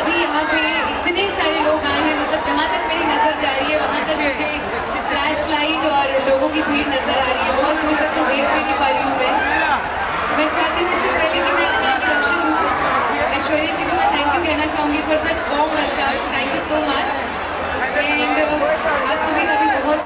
अभी यहाँ पे इतने सारे लोग आए हैं, मतलब जहाँ तक मेरी नज़र जा रही है वहाँ तक मुझे फ्लैश लाइट और लोगों की भीड़ नज़र आ रही है। बहुत दूर तक तो देख भी नहीं पा रही हूँ मैं चाहती हूँ इससे पहले कि मैं अपना इंट्रोडक्शन दूँ, ऐश्वर्या जी को मैं थैंक यू कहना चाहूँगी for such warm welcome. Thank you so much. And आप सभी का भी बहुत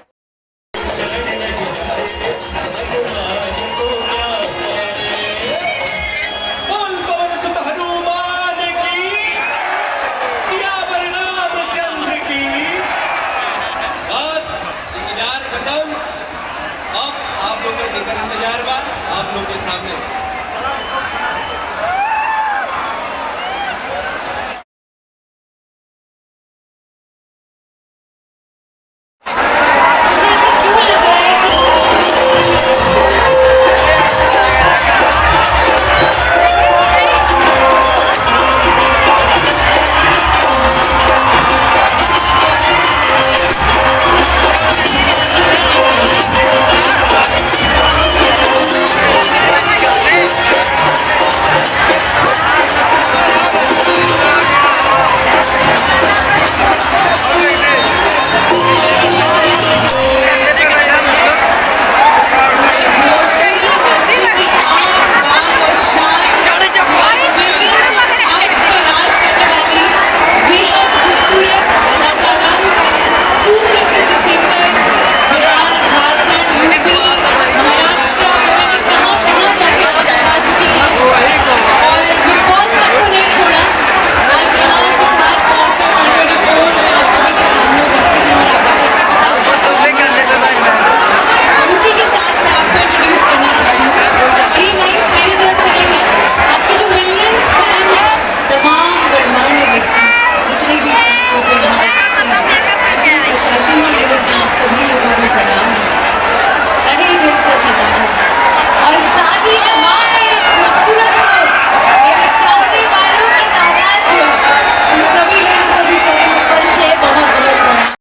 अब आप लोग का जिक्र इंतजार बा आप लोग के सामने